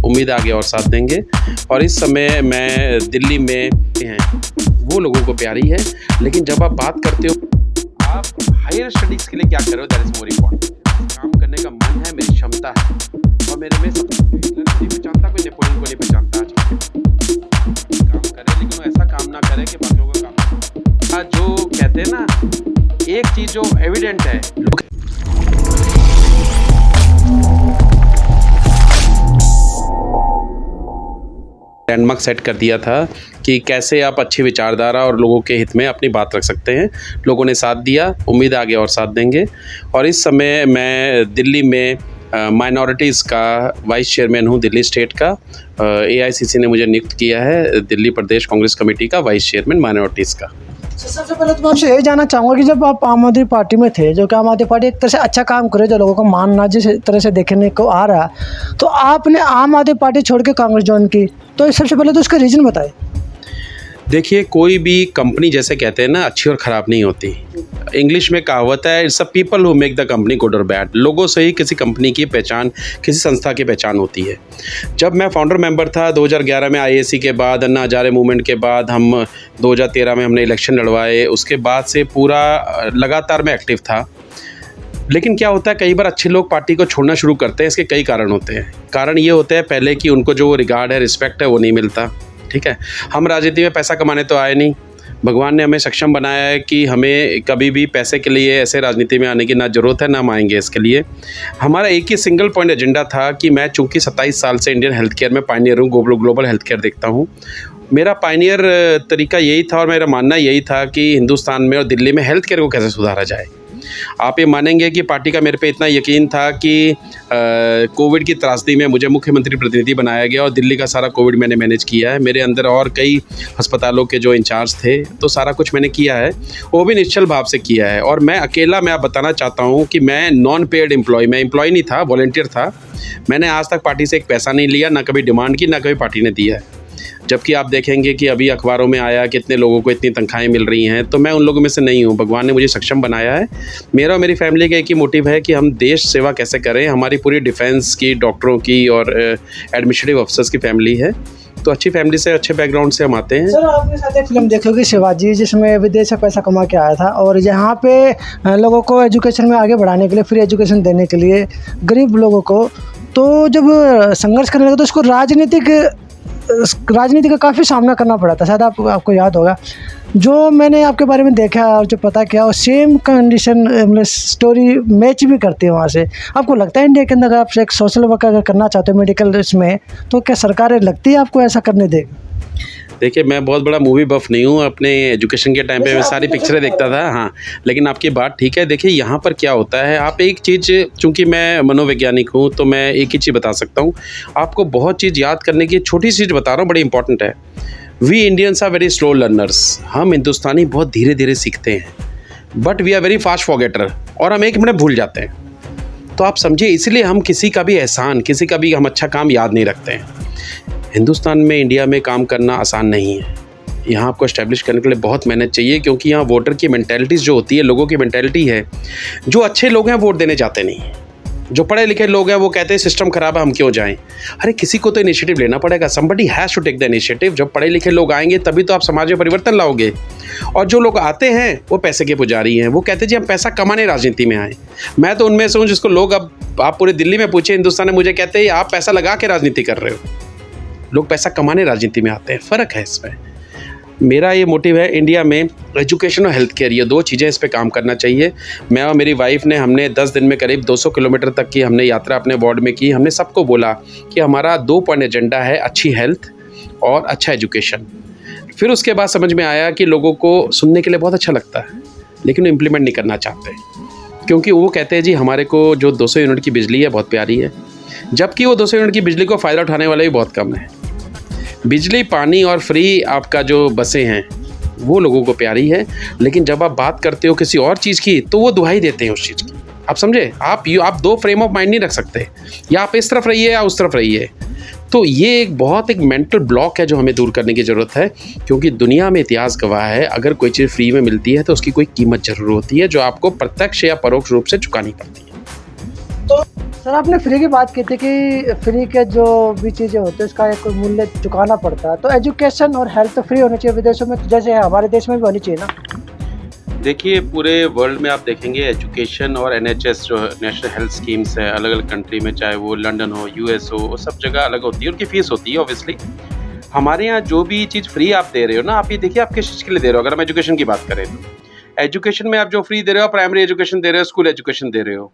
उम्मीद आगे और साथ देंगे। और इस समय मैं दिल्ली में हैं, वो लोगों को प्यारी है, लेकिन जब आप बात करते हो आप हायर स्टडीज़ के लिए क्या कर रहे हो, दैट इज़ मोर इम्पॉर्टेंट। काम करने का मन है, मेरी क्षमता है, और मेरे में सब नहीं पहचानता, कोई नेपोलियन को नहीं पहचानता। काम करे, लेकिन वो ऐसा काम ना करे कि बाकियों का काम जो कहते हैं ना, एक चीज़ जो एविडेंट है, लैंडमार्क सेट कर दिया था कि कैसे आप अच्छी विचारधारा और लोगों के हित में अपनी बात रख सकते हैं। लोगों ने साथ दिया, उम्मीद आगे और साथ देंगे। और इस समय मैं दिल्ली में माइनॉरिटीज़ का वाइस चेयरमैन हूँ, दिल्ली स्टेट का। AICC ने मुझे नियुक्त किया है दिल्ली प्रदेश कांग्रेस कमेटी का वाइस चेयरमैन माइनॉरिटीज़ का। सबसे पहले तो मैं आपसे यही जानना चाहूँगा कि जब आप आम आदमी पार्टी में थे, जो कि आम आदमी पार्टी एक तरह से अच्छा काम करे, जो लोगों को मानना जिस तरह से देखने को आ रहा, तो आपने आम आदमी पार्टी छोड़ के कांग्रेस ज्वाइन की, तो सबसे पहले तो उसका रीज़न बताएं। देखिए, कोई भी कंपनी जैसे कहते हैं ना, अच्छी और ख़राब नहीं होती। इंग्लिश में कहावत है, it's a people who make the company good और बैड। लोगों से ही किसी कंपनी की पहचान, किसी संस्था की पहचान होती है। जब मैं फाउंडर मेंबर था 2011 में, IAC के बाद, अन्ना हजारे मूवमेंट के बाद, हम 2013 में हमने इलेक्शन लड़वाए। उसके बाद से पूरा लगातार मैं एक्टिव था। लेकिन क्या होता है, कई बार अच्छे लोग पार्टी को छोड़ना शुरू करते हैं। इसके कई कारण होते हैं। कारण ये होते हैं, पहले कि उनको जो रिगार्ड है, रिस्पेक्ट है, वो नहीं मिलता। ठीक है, हम राजनीति में पैसा कमाने तो आए नहीं। भगवान ने हमें सक्षम बनाया है कि हमें कभी भी पैसे के लिए ऐसे राजनीति में आने की ना ज़रूरत है, ना हम आएंगे इसके लिए। हमारा एक ही सिंगल पॉइंट एजेंडा था कि मैं चूँकि 27 साल से इंडियन हेल्थ केयर में पायनियर हूँ, ग्लोबल हेल्थ केयर देखता हूँ। मेरा पायनियर तरीका यही था और मेरा मानना यही था कि हिंदुस्तान में और दिल्ली में हेल्थ केयर को कैसे सुधारा जाए। आप ये मानेंगे कि पार्टी का मेरे पे इतना यकीन था कि कोविड की त्रासदी में मुझे मुख्यमंत्री प्रतिनिधि बनाया गया और दिल्ली का सारा कोविड मैंने मैनेज किया है। मेरे अंदर और कई अस्पतालों के जो इंचार्ज थे, तो सारा कुछ मैंने किया है, वो भी निश्चल भाव से किया है। और मैं अकेला, मैं आप बताना चाहता हूँ कि मैं नॉन पेड एम्प्लॉय, मैं एम्प्लॉय नहीं था, वॉलंटियर था। मैंने आज तक पार्टी से एक पैसा नहीं लिया, ना कभी डिमांड की, ना कभी पार्टी ने दिया है। जबकि आप देखेंगे कि अभी अखबारों में आया कितने लोगों को इतनी तनख्वाहें मिल रही हैं, तो मैं उन लोगों में से नहीं हूँ। भगवान ने मुझे सक्षम बनाया है। मेरा और मेरी फैमिली का एक ही मोटिव है कि हम देश सेवा कैसे करें। हमारी पूरी डिफेंस की, डॉक्टरों की और एडमिनिस्ट्रेटिव अफसर्स की फैमिली है, तो अच्छी फैमिली से, अच्छे बैकग्राउंड से हम आते हैं। सर, आपने साथ एक फिल्म देखी होगी शिवाजी, जिसमें विदेश से पैसा कमा के आया था, और यहाँ पे लोगों को एजुकेशन में आगे बढ़ाने के लिए, फ्री एजुकेशन देने के लिए गरीब लोगों को, तो जब संघर्ष करने लगा तो उसको राजनीति का काफ़ी सामना करना पड़ा था। शायद आपको याद होगा। जो मैंने आपके बारे में देखा और जो पता किया, और सेम कंडीशन मतलब स्टोरी मैच भी करती है वहाँ से। आपको लगता है इंडिया के अंदर अगर आप एक सोशल वर्क अगर करना चाहते हो मेडिकल इसमें, तो क्या सरकारें लगती है आपको ऐसा करने देगी? देखिए, मैं बहुत बड़ा मूवी बफ नहीं हूँ। अपने एजुकेशन के टाइम पे मैं सारी पिक्चरें देखता था। हाँ, लेकिन आपकी बात ठीक है। देखिए, यहाँ पर क्या होता है, आप एक चीज़, चूँकि मैं मनोवैज्ञानिक हूँ, तो मैं एक ही चीज़ बता सकता हूँ आपको। बहुत चीज़ याद करने की छोटी सी चीज़ बता रहा हूँ, बड़ी इंपॉर्टेंट है। We Indians are very slow learners. हम हिंदुस्तानी बहुत धीरे धीरे सीखते हैं, but we are very fast forgetter, और हम 1 मिनट भूल जाते हैं। तो आप समझिए, इसलिए हम किसी का भी एहसान, किसी का भी हम अच्छा काम याद नहीं रखते हैं। हिंदुस्तान में, इंडिया में काम करना आसान नहीं है। यहाँ आपको एस्टैब्लिश करने के लिए बहुत मेहनत चाहिए, क्योंकि यहाँ वोटर की मेंटालिटीज़ जो होती है, लोगों की मेंटालिटी है, जो अच्छे लोग हैं वोट देने जाते नहीं। जो पढ़े लिखे लोग हैं वो कहते हैं सिस्टम ख़राब है, हम क्यों जाएं। अरे, किसी को तो इनिशिएटिव लेना पड़ेगा। Somebody has to take the initiative. जब पढ़े लिखे लोग आएंगे तभी तो आप समाज में परिवर्तन लाओगे। और जो लोग आते हैं वो पैसे के पुजारी हैं। वो कहते हैं जी हम पैसा कमाने राजनीति में आए। मैं तो उनमें से हूँ जिसको लोग, अब आप पूरे दिल्ली में पूछे, हिंदुस्तान में, मुझे कहते हैं आप पैसा लगा के राजनीति कर रहे हो। लोग पैसा कमाने राजनीति में आते हैं, फ़र्क है इसमें। मेरा ये मोटिव है, इंडिया में एजुकेशन और हेल्थ केयर, ये 2 चीज़ें, इस पे काम करना चाहिए। मैं और मेरी वाइफ ने, हमने 10 दिन में करीब 200 किलोमीटर तक की हमने यात्रा अपने वार्ड में की। हमने सबको बोला कि हमारा 2 पॉइंट एजेंडा है, अच्छी हेल्थ और अच्छा एजुकेशन। फिर उसके बाद समझ में आया कि लोगों को सुनने के लिए बहुत अच्छा लगता है, लेकिन वो इम्प्लीमेंट नहीं करना चाहते, क्योंकि वो कहते हैं जी हमारे को जो 200 यूनिट की बिजली है बहुत प्यारी है, जबकि वो 200 यूनिट की बिजली को फ़ायदा उठाने वाले भी बहुत कम है। बिजली, पानी और फ्री आपका जो बसें हैं, वो लोगों को प्यारी है, लेकिन जब आप बात करते हो किसी और चीज़ की, तो वो दुहाई देते हैं उस चीज़ की। आप समझे, आप 2 फ्रेम ऑफ माइंड नहीं रख सकते, या आप इस तरफ रहिए या उस तरफ रहिए। तो ये एक मेंटल ब्लॉक है जो हमें दूर करने की ज़रूरत है, क्योंकि दुनिया में इतिहास गवाह है, अगर कोई चीज़ फ्री में मिलती है तो उसकी कोई कीमत ज़रूर होती है, जो आपको प्रत्यक्ष या परोक्ष रूप से चुकानी पड़ती है। तो सर आपने फ्री की बात की थी कि फ्री के जो भी चीज़ें होती है उसका एक मूल्य चुकाना पड़ता है, तो एजुकेशन और हेल्थ तो फ्री होनी चाहिए विदेशों में, जैसे हमारे देश में भी होनी चाहिए ना। देखिए पूरे वर्ल्ड में आप देखेंगे एजुकेशन और एनएचएस जो नेशनल हेल्थ स्कीम्स है अलग अलग कंट्री में, चाहे वो लंदन हो, यूएस हो, वो सब जगह अलग होती है, उनकी फीस होती है ऑब्वियसली। हमारे यहाँ जो भी चीज़ फ्री आप दे रहे हो ना, आप ये देखिए आप किस चीज़ के लिए दे रहे हो। अगर हम एजुकेशन की बात करें तो एजुकेशन में आप जो फ्री दे रहे हो, प्राइमरी एजुकेशन दे रहे हो, स्कूल एजुकेशन दे रहे हो।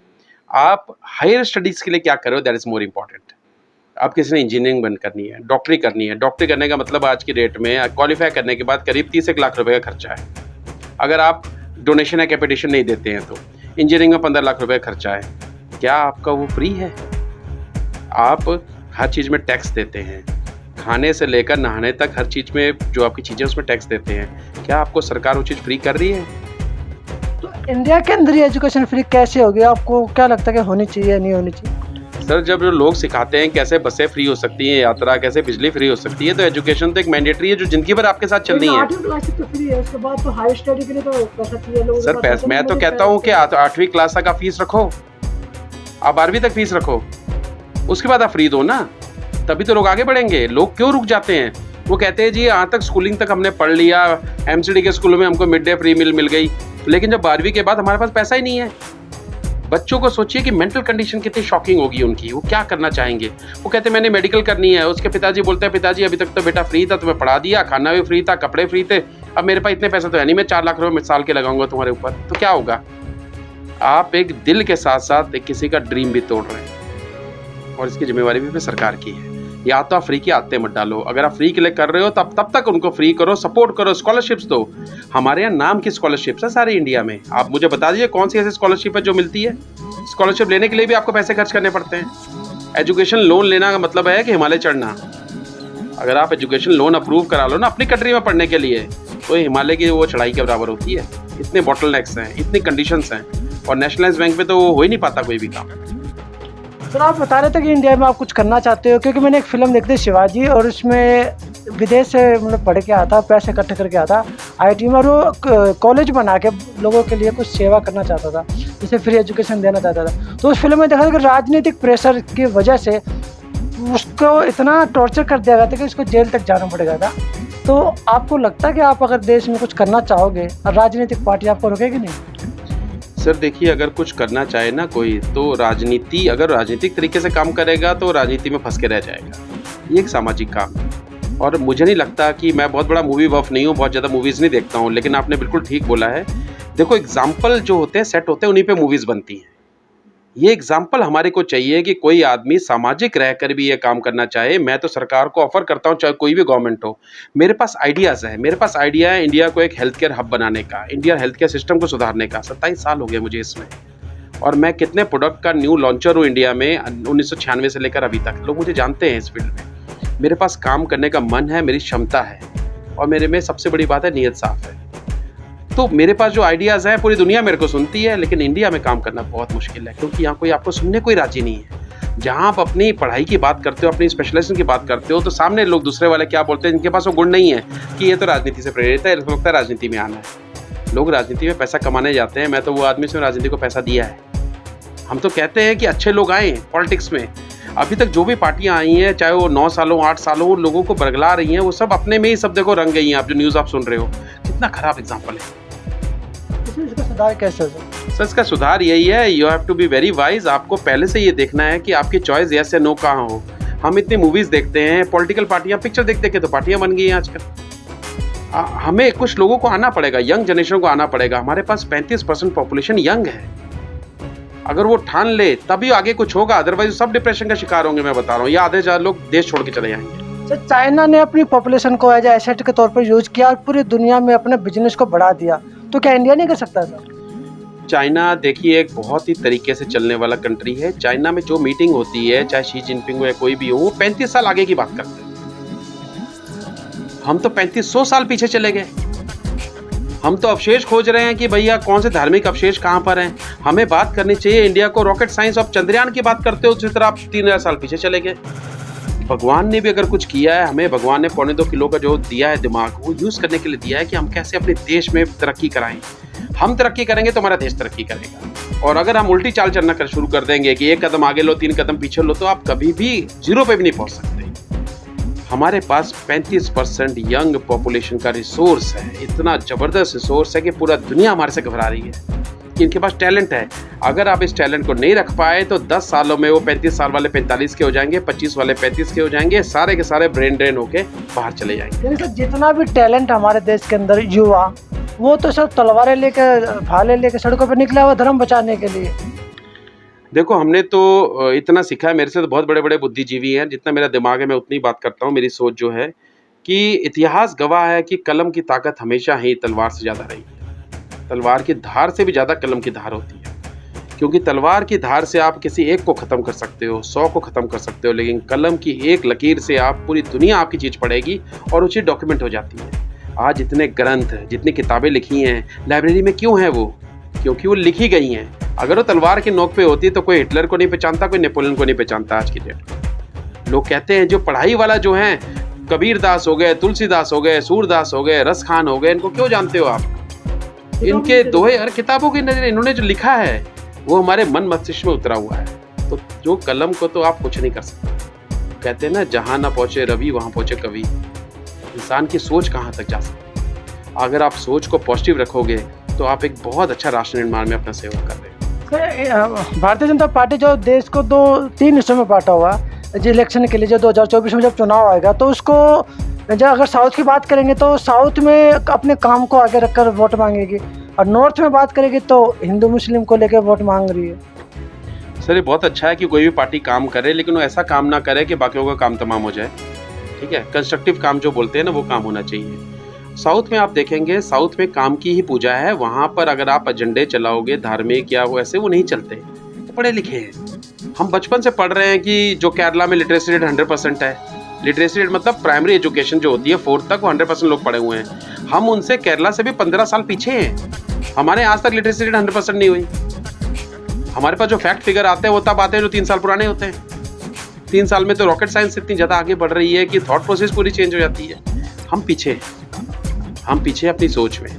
आप हायर स्टडीज़ के लिए क्या कर रहे हो, दैट इज़ मोर इम्पॉर्टेंट। आप किसी ने इंजीनियरिंग बंद करनी है, डॉक्टरी करनी है, डॉक्टरी करने का मतलब आज की डेट में क्वालिफाई करने के बाद करीब 30 लाख रुपए का खर्चा है। अगर आप डोनेशन या कैपिटेशन नहीं देते हैं तो इंजीनियरिंग में 15 लाख रुपए का खर्चा है। क्या आपका वो फ्री है? आप हर चीज़ में टैक्स देते हैं, खाने से लेकर नहाने तक हर चीज़ में जो आपकी चीज़ें उसमें टैक्स देते हैं। क्या आपको सरकार वो चीज़ फ्री कर रही है? तो इंडिया के अंदर ही एजुकेशन फ्री कैसे होगी? आपको क्या लगता है कि होनी चाहिए या नहीं होनी चाहिए? सर जब जो लोग सिखाते हैं कैसे बसें फ्री हो सकती हैं, यात्रा कैसे बिजली फ्री हो सकती है, तो एजुकेशन तो एक मैंडेटरी है जो जिंदगी भर आपके साथ चलनी है। 8वीं क्लास तक तो फ्री है, उसके बाद तो हायर स्टडी के लिए तो पैसा चाहिए लोगों सर पैसा मैं तो कहता हूँ कि 8वीं क्लास तक आप फीस रखो, आप 12वीं तक फीस रखो, उसके बाद आप फ्री दो ना, तभी तो लोग आगे बढ़ेंगे। लोग क्यों रुक जाते हैं? वो कहते हैं जी यहाँ तक स्कूलिंग तक हमने पढ़ लिया, एमसीडी के स्कूलों में हमको मिड डे फ्री मिल गई, लेकिन जब 12वीं के बाद हमारे पास पैसा ही नहीं है। बच्चों को सोचिए कि मेंटल कंडीशन कितनी शॉकिंग होगी उनकी, वो क्या करना चाहेंगे। वो कहते हैं मैंने मेडिकल करनी है, उसके पिताजी बोलते हैं पिताजी अभी तक तो बेटा फ्री था, तुम्हें पढ़ा दिया, खाना भी फ्री था, कपड़े फ्री थे, अब मेरे पास इतने पैसे तो है नहीं, मैं 4 लाख रुपए साल के लगाऊंगा तुम्हारे ऊपर, तो क्या होगा? आप एक दिल के साथ साथ एक किसी का ड्रीम भी तोड़ रहे हैं, और इसकी जिम्मेवारी भी सरकार की है। या तो आप फ्री की आदतें मत डालो, अगर आप फ्री के लिए कर रहे हो तब तक उनको फ्री करो, सपोर्ट करो, स्कॉलरशिप्स दो। हमारे यहाँ नाम की स्कॉलरशिप्स है सारे इंडिया में, आप मुझे बता दीजिए कौन सी ऐसी स्कॉलरशिप है जो मिलती है? स्कॉलरशिप लेने के लिए भी आपको पैसे खर्च करने पड़ते हैं। एजुकेशन लोन लेना का मतलब है कि हिमालय चढ़ना। अगर आप एजुकेशन लोन अप्रूव करा लो ना अपनी कंट्री में पढ़ने के लिए, तो हिमालय की वो चढ़ाई के बराबर होती है। इतने बॉटलनेक्स हैं, इतनी कंडीशंस हैं, और नेशनलाइज बैंक में तो वो हो ही नहीं पाता कोई भी काम। सर आप बता रहे थे कि इंडिया में आप कुछ करना चाहते हो, क्योंकि मैंने एक फिल्म देखी थी शिवाजी, और उसमें विदेश से मतलब पढ़ के आता, पैसे इकट्ठे करके आता आईटी में, और वो कॉलेज बना के लोगों के लिए कुछ सेवा करना चाहता था, जैसे फ्री एजुकेशन देना चाहता था। तो उस फिल्म में देखा था कि राजनीतिक प्रेशर की वजह से उसको इतना टॉर्चर कर दिया गया था कि उसको जेल तक जाना पड़ेगा था। तो आपको लगता है कि आप अगर देश में कुछ करना चाहोगे और राजनीतिक पार्टी आपको रोकेगी नहीं? सर देखिए अगर कुछ करना चाहे ना कोई, तो राजनीति अगर राजनीतिक तरीके से काम करेगा तो राजनीति में फंस के रह जाएगा। ये एक सामाजिक काम है, और मुझे नहीं लगता कि मैं बहुत बड़ा मूवी बफ नहीं हूँ, बहुत ज़्यादा मूवीज़ नहीं देखता हूँ, लेकिन आपने बिल्कुल ठीक बोला है। देखो एग्जाम्पल जो होते हैं सेट होते हैं, उन्हीं पे मूवीज़ बनती हैं। ये एग्जाम्पल हमारे को चाहिए कि कोई आदमी सामाजिक रहकर भी ये काम करना चाहे। मैं तो सरकार को ऑफर करता हूँ, चाहे कोई भी गवर्नमेंट हो, मेरे पास आइडियाज़ है, मेरे पास आइडिया है इंडिया को एक हेल्थ केयर हब बनाने का, इंडिया हेल्थ केयर सिस्टम को सुधारने का। 27 साल हो गए मुझे इसमें, और मैं कितने प्रोडक्ट का न्यू लॉन्चर हूँ इंडिया में 1996 से लेकर अभी तक। लोग मुझे जानते हैं इस फील्ड में। मेरे पास काम करने का मन है, मेरी क्षमता है, और मेरे में सबसे बड़ी बात है नीयत साफ है। तो मेरे पास जो आइडियाज़ हैं पूरी दुनिया मेरे को सुनती है, लेकिन इंडिया में काम करना बहुत मुश्किल है, क्योंकि यहाँ कोई आपको सुनने कोई राजी नहीं है। जहाँ आप अपनी पढ़ाई की बात करते हो, अपनी स्पेशलाइजेशन की बात करते हो, तो सामने लोग दूसरे वाले क्या बोलते हैं, इनके पास वो गुण नहीं है कि ये तो राजनीति से प्रेरित है, लगता है राजनीति में आना है। लोग राजनीति में पैसा कमाने जाते हैं, मैं तो वो आदमी से राजनीति को पैसा दिया है। हम तो कहते हैं कि अच्छे लोग आए पॉलिटिक्स में। अभी तक जो भी पार्टियां आई हैं, चाहे वो 9 सालों 8 सालों लोगों को बरगला रही हैं, वो सब अपने में ही सब देखो रंग गई हैं। आप जो न्यूज़ आप सुन रहे हो, कितना खराब एग्जाम्पल है। इसका सुधार कैसे होगा? सर इसका सुधार यही है, you have to be very wise. आपको पहले से ये देखना है कि आपकी चॉइस यस या नो कहाँ हो। हम इतनी मूवीज़ देखते हैं, पॉलिटिकल पार्टियां, पिक्चर देख देख के तो पार्टियां बन गई हैं आजकल। हमें कुछ लोगों को आना पड़ेगा, यंग जनरेशन को आना पड़ेगा। हमारे पास 35% पॉपुलेशन यंग है। अगर वो ठान ले तभी आगे कुछ होगा, अदरवाइज सब डिप्रेशन का शिकार होंगे, मैं बता रहा हूँ, या आधे ज़्यादा लोग देश छोड़ के चले जाएंगे। सर चाइना ने अपनी पॉपुलेशन को एज एसेट के तौर पर यूज किया और पूरी दुनिया में अपने बिजनेस को बढ़ा दिया, तो क्या इंडिया नहीं कर सकता सर? चाइना देखिए एक बहुत ही तरीके से चलने वाला कंट्री है। चाइना में जो मीटिंग होती है, चाहे शी जिनपिंग हो या कोई भी हो, वो 35 साल आगे की बात करते हैं। हम तो 3500 साल पीछे चले गए। हम तो अवशेष खोज रहे हैं कि भैया कौन से धार्मिक अवशेष कहाँ पर हैं। हमें बात करनी चाहिए इंडिया को रॉकेट साइंस ऑफ चंद्रयान की बात करते हो, उसी तरह आप 3000 साल पीछे चले गए। भगवान ने भी अगर कुछ किया है, हमें भगवान ने 2.25 किलो का जो दिया है दिमाग, वो यूज़ करने के लिए दिया है कि हम कैसे अपने देश में तरक्की कराएं। हम तरक्की करेंगे तो हमारा देश तरक्की करेगा। और अगर हम उल्टी चाल चलना कर शुरू कर देंगे कि एक कदम आगे लो 3 कदम पीछे लो, तो आप कभी भी जीरो पे भी नहीं पहुंच सकते। हमारे पास 35% यंग पॉपुलेशन का रिसोर्स है, इतना ज़बरदस्त रिसोर्स है कि पूरा दुनिया हमारे से घबरा रही है कि इनके पास टैलेंट है। अगर आप इस टैलेंट को नहीं रख पाए तो 10 सालों में वो 35 साल वाले 45 के हो जाएंगे, 25 वाले 35 के हो जाएंगे, सारे के सारे ब्रेन ड्रेन होके बाहर चले जाएंगे। यानी सर जितना भी टैलेंट हमारे देश के अंदर युवा, वो तो सब तलवारें लेके भाले लेके सड़कों पर निकला हुआ धर्म बचाने के लिए। देखो, हमने तो इतना सीखा है, मेरे से तो बहुत बड़े बड़े बुद्धिजीवी हैं, जितना मेरा दिमाग है मैं उतनी बात करता हूँ। मेरी सोच जो है कि इतिहास गवाह है कि कलम की ताकत हमेशा ही तलवार से ज़्यादा रही है। तलवार की धार से भी ज़्यादा कलम की धार होती है, क्योंकि तलवार की धार से आप किसी एक को ख़त्म कर सकते हो, 100 को ख़त्म कर सकते हो, लेकिन कलम की एक लकीर से आप पूरी दुनिया आपकी चीज़ पढ़ेगी और वो चीज़ डॉक्यूमेंट हो जाती है। आज इतने ग्रंथ, जितनी किताबें लिखी हैं लाइब्रेरी में, क्यों हैं वो? क्योंकि वो लिखी गई हैं। अगर वो तलवार की नोक पे होती तो कोई हिटलर को नहीं पहचानता, कोई नेपोलियन को नहीं पहचानता आज की डेट में। लोग कहते हैं जो पढ़ाई वाला जो है, कबीर दास हो गए, तुलसीदास हो गए, सूरदास हो गए, रस खान हो गए, इनको क्यों जानते हो आप? इनके दोहे और किताबों की नजर, इन्होंने जो लिखा है वो हमारे मन मस्तिष्क में उतरा हुआ है। तो जो कलम को तो आप कुछ नहीं कर सकते। कहते हैं ना, जहां ना पहुंचे रवि वहां पहुंचे कवि। इंसान की सोच कहां तक जा सकती है? अगर आप सोच को पॉजिटिव रखोगे तो आप एक बहुत अच्छा राष्ट्र निर्माण में अपना सहयोग कर रहे हो। भारतीय जनता पार्टी जो देश को 2-3 हिस्सों में बांटा हुआ जो इलेक्शन के लिए, जो 2024 में जब चुनाव आएगा, तो उसको जो अगर साउथ की बात करेंगे तो साउथ में अपने काम को आगे रखकर वोट मांगेगी, और नॉर्थ में बात करेगी तो हिंदू मुस्लिम को लेकर वोट मांग रही है। सर, ये बहुत अच्छा है कि कोई भी पार्टी काम करे, लेकिन वो ऐसा काम ना करे कि बाकियों का काम तमाम हो जाए। ठीक है, कंस्ट्रक्टिव काम जो बोलते हैं ना, वो काम होना चाहिए। साउथ में आप देखेंगे, साउथ में काम की ही पूजा है। वहाँ पर अगर आप एजेंडे चलाओगे धार्मिक या वो ऐसे, वो नहीं चलते। तो पढ़े लिखे हैं, हम बचपन से पढ़ रहे हैं कि जो केरला में लिटरेसी रेट 100% है। लिटरेसी रेट मतलब प्राइमरी एजुकेशन जो होती है 4th तक, वो 100% लोग पढ़े हुए हैं। हम उनसे केरला से भी 15 साल पीछे हैं। हमारे आज तक लिटरेसी रेट 100% नहीं हुई। हमारे पास जो फैक्ट फिगर आते हैं वो तब आते हैं जो 3 साल पुराने होते हैं। 3 साल में तो रॉकेट साइंस इतनी ज़्यादा आगे बढ़ रही है कि थॉट प्रोसेस पूरी चेंज हो जाती है। हम पीछे अपनी सोच में,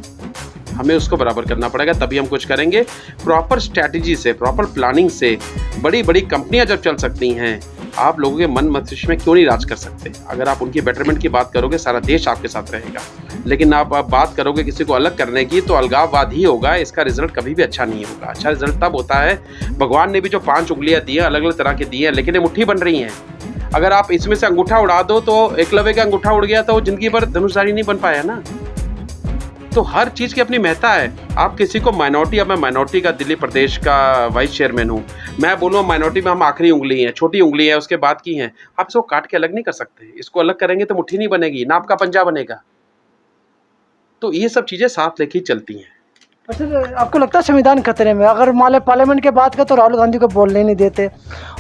हमें उसको बराबर करना पड़ेगा, तभी हम कुछ करेंगे। प्रॉपर स्ट्रैटेजी से, प्रॉपर प्लानिंग से बड़ी बड़ी कंपनियां जब चल सकती हैं, आप लोगों के मन मस्तिष्क में क्यों नहीं राज कर सकते? अगर आप उनकी बेटरमेंट की बात करोगे, सारा देश आपके साथ रहेगा। लेकिन आप बात करोगे किसी को अलग करने की, तो अलगाववाद ही होगा। इसका रिजल्ट कभी भी अच्छा नहीं होगा। अच्छा रिजल्ट तब होता है, भगवान ने भी जो 5 उंगलियां दी हैं, अलग अलग तरह की दी हैं, लेकिन ये मुट्ठी बन रही हैं। अगर आप इसमें से अंगूठा उड़ा दो, तो एकलव्य का अंगूठा उड़ गया तो वो जिंदगी भर धनुषधारी नहीं बन पाया ना। तो हर चीज़ की अपनी महत्ता है। आप किसी को माइनॉरिटी, अब मैं माइनॉरिटी का दिल्ली प्रदेश का वाइस चेयरमैन हूँ, मैं बोलूँ माइनॉरिटी में हम आखिरी उंगली हैं, छोटी उंगली है, उसके बाद की हैं। आप इसको काट के अलग नहीं कर सकते। इसको अलग करेंगे तो मुट्ठी नहीं बनेगी ना, आपका पंजा बनेगा। तो ये सब चीज़ें साथ लेके ही चलती हैं। अच्छा, आपको लगता है संविधान खतरे में? अगर मान लें पार्लियामेंट की बात करें तो राहुल गांधी को बोलने नहीं देते,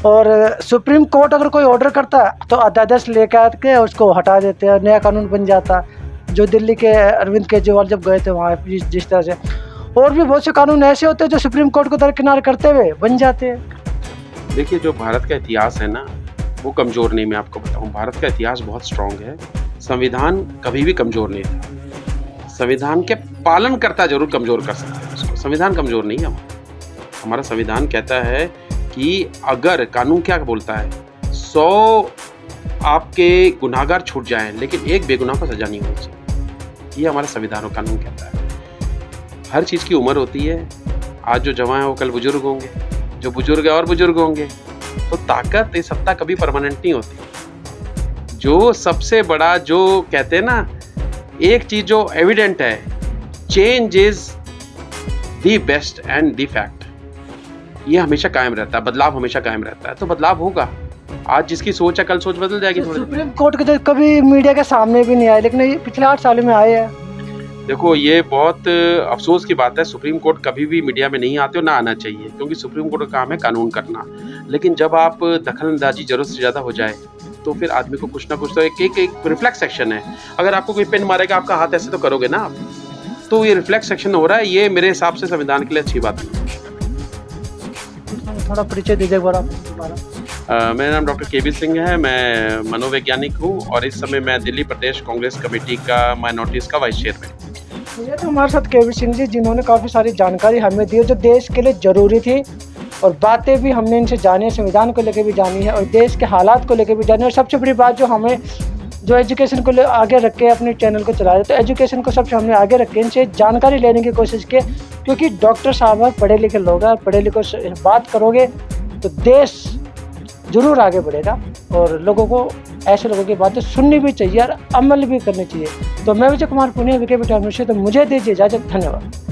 और सुप्रीम कोर्ट अगर कोई ऑर्डर करता है तो अध्यादेश लेकर आके उसको हटा देते हैं, नया कानून बन जाता। जो दिल्ली के अरविंद केजरीवाल जब गए थे वहाँ, जिस तरह से, और भी बहुत से कानून ऐसे होते हैं जो सुप्रीम कोर्ट को दरकिनार करते हुए बन जाते हैं। देखिए, जो भारत का इतिहास है ना, वो कमज़ोर नहीं। मैं आपको बताऊं, भारत का इतिहास बहुत स्ट्रांग है। संविधान कभी भी कमज़ोर नहीं था। संविधान के पालनकर्ता जरूर कमज़ोर कर सकते हैं उसको। संविधान कमज़ोर नहीं है हमारा। संविधान कहता है कि अगर, कानून क्या बोलता है, 100 आपके गुनाहगार छूट जाएं, लेकिन एक बेगुनाह को सजा नहीं होनी चाहिए। ये हमारा संविधान और कानून कहता है। हर चीज़ की उम्र होती है। आज जो जवान है वो कल बुजुर्ग होंगे, जो बुजुर्ग है और बुजुर्ग होंगे। तो ताकत, ये सत्ता कभी परमानेंट नहीं होती। जो सबसे बड़ा, जो कहते हैं ना, एक चीज़ जो एविडेंट है, change is the best and the fact. ये हमेशा कायम रहता है, बदलाव हमेशा कायम रहता है। तो बदलाव होगा। आज जिसकी सोच है, कल सोच बदल जाएगी। थोड़ी सुप्रीम कोर्ट के तो कभी मीडिया के सामने भी नहीं आए, लेकिन ये पिछले 8 साल में आए हैं। देखो, ये बहुत अफसोस की बात है। सुप्रीम कोर्ट कभी भी मीडिया में नहीं आते और ना आना चाहिए, क्योंकि सुप्रीम कोर्ट का काम है कानून करना। लेकिन जब आप दखलंदाजी जरूरत से ज़्यादा हो जाए, तो फिर आदमी को कुछ ना कुछ तो एक रिफ्लेक्स एक्शन है। अगर आपको कोई पेन मारेगा, आपका हाथ ऐसे तो करोगे ना आप। तो ये रिफ्लेक्स एक्शन हो रहा है। ये मेरे हिसाब से संविधान के लिए अच्छी बात नहीं है। थोड़ा परिचय दीजिए एक बार आप। मेरा नाम डॉक्टर केबी सिंह है। मैं मनोवैज्ञानिक हूँ और इस समय मैं दिल्ली प्रदेश कांग्रेस कमेटी का माइनॉरिटीज़ का वाइस चेयरमैन हूँ। ये तो हमारे साथ केवी सिंह जी, जिन्होंने काफ़ी सारी जानकारी हमें दी जो देश के लिए ज़रूरी थी, और बातें भी हमने इनसे जानी है, संविधान को लेकर भी जानी है और देश के हालात को लेकर भी जानी है। और सबसे बड़ी बात जो हमें जो एजुकेशन को आगे रख के अपने चैनल को चला रहे, तो एजुकेशन को सबसे हमने आगे रख के इनसे जानकारी लेने की कोशिश की, क्योंकि डॉक्टर साहब पढ़े लिखे लोग हैं, पढ़े लिखे से बात करोगे तो देश ज़रूर आगे बढ़ेगा। और लोगों को ऐसे लोगों की बातें सुननी भी चाहिए और अमल भी करनी चाहिए। तो मैं विजय कुमार पुनिया, विके बिटार, तो मुझे दीजिए इजाज़त। धन्यवाद।